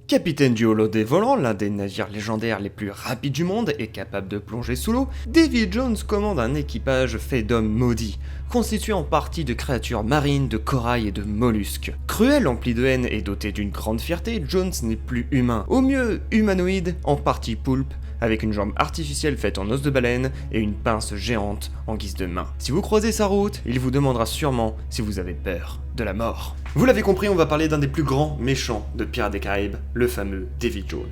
Capitaine du Hollandais volant, l'un des navires légendaires les plus rapides du monde et capable de plonger sous l'eau, Davy Jones commande un équipage fait d'hommes maudits, constitué en partie de créatures marines, de corail et de mollusques. Cruel, empli de haine et doté d'une grande fierté, Jones n'est plus humain, au mieux humanoïde, en partie poulpe, avec une jambe artificielle faite en os de baleine et une pince géante en guise de main. Si vous croisez sa route, il vous demandera sûrement si vous avez peur de la mort. Vous l'avez compris, on va parler d'un des plus grands méchants de Pirates des Caraïbes, le fameux Davy Jones.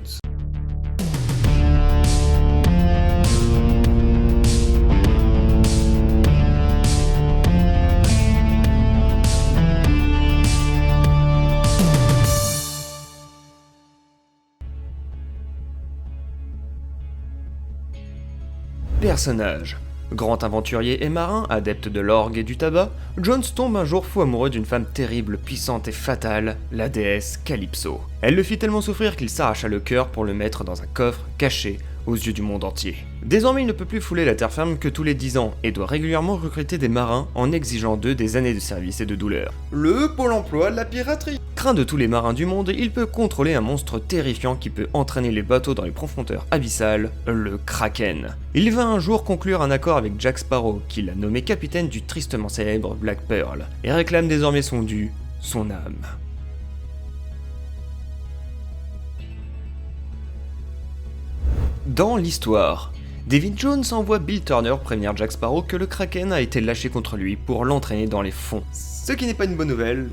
Personnage. Grand aventurier et marin, adepte de l'orgue et du tabac, Jones tombe un jour fou amoureux d'une femme terrible, puissante et fatale, la déesse Calypso. Elle le fit tellement souffrir qu'il s'arracha le cœur pour le mettre dans un coffre caché aux yeux du monde entier. Désormais, il ne peut plus fouler la terre ferme que tous les 10 ans et doit régulièrement recruter des marins en exigeant d'eux des années de service et de douleur. Le pôle emploi de la piraterie. Craint de tous les marins du monde, il peut contrôler un monstre terrifiant qui peut entraîner les bateaux dans les profondeurs abyssales, le Kraken. Il va un jour conclure un accord avec Jack Sparrow, qui l'a nommé capitaine du tristement célèbre Black Pearl, et réclame désormais son dû, son âme. Dans l'histoire, Davy Jones envoie Bill Turner prévenir Jack Sparrow que le Kraken a été lâché contre lui pour l'entraîner dans les fonds. Ce qui n'est pas une bonne nouvelle,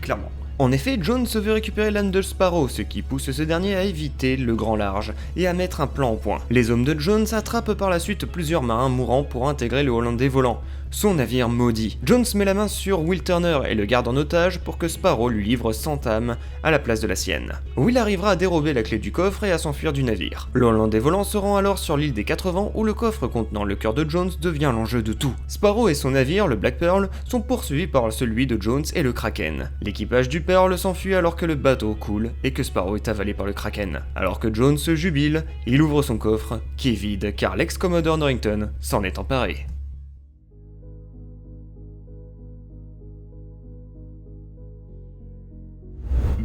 clairement. En effet, Jones veut récupérer l'âne de Sparrow, ce qui pousse ce dernier à éviter le grand large et à mettre un plan au point. Les hommes de Jones attrapent par la suite plusieurs marins mourants pour intégrer le Hollandais volant, son navire maudit. Jones met la main sur Will Turner et le garde en otage pour que Sparrow lui livre 100 âmes à la place de la sienne. Will arrivera à dérober la clé du coffre et à s'enfuir du navire. Le Hollandais volant se rend alors sur l'île des 80 où le coffre contenant le cœur de Jones devient l'enjeu de tout. Sparrow et son navire, le Black Pearl, sont poursuivis par celui de Jones et le Kraken. L'équipage du Pearl s'enfuit alors que le bateau coule et que Sparrow est avalé par le Kraken. Alors que Jones se jubile, il ouvre son coffre, qui est vide car l'ex-commodore Norrington s'en est emparé.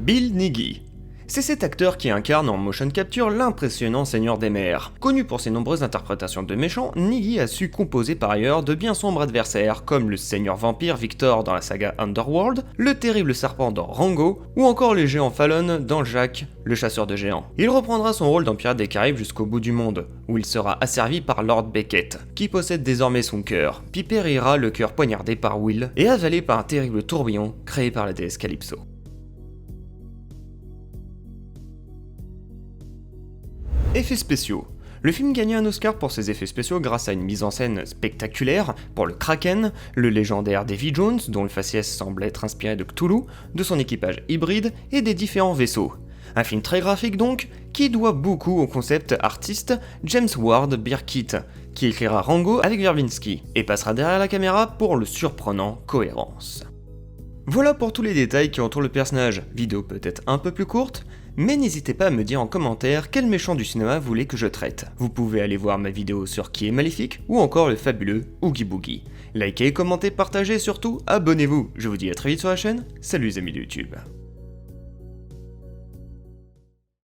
Bill Nighy. C'est cet acteur qui incarne en motion capture l'impressionnant Seigneur des Mers. Connu pour ses nombreuses interprétations de méchants, Nighy a su composer par ailleurs de bien sombres adversaires comme le Seigneur Vampire Victor dans la saga Underworld, le terrible serpent dans Rango, ou encore les géants Fallon dans Jack, le chasseur de géants. Il reprendra son rôle dans Pirates des Caraïbes jusqu'au bout du monde, où il sera asservi par Lord Beckett, qui possède désormais son cœur, puis périra le cœur poignardé par Will et avalé par un terrible tourbillon créé par la déesse Calypso. Effets spéciaux. Le film gagna un Oscar pour ses effets spéciaux grâce à une mise en scène spectaculaire pour le Kraken, le légendaire Davy Jones, dont le faciès semble être inspiré de Cthulhu, de son équipage hybride et des différents vaisseaux. Un film très graphique donc, qui doit beaucoup au concept artiste James Ward Birkitt, qui écrira Rango avec Verbinski, et passera derrière la caméra pour le surprenant cohérence. Voilà pour tous les détails qui entourent le personnage, vidéo peut-être un peu plus courte, mais n'hésitez pas à me dire en commentaire quel méchant du cinéma vous voulez que je traite. Vous pouvez aller voir ma vidéo sur Qui est Maléfique ou encore le fabuleux Oogie Boogie. Likez, commentez, partagez et surtout abonnez-vous. Je vous dis à très vite sur la chaîne, salut les amis de YouTube.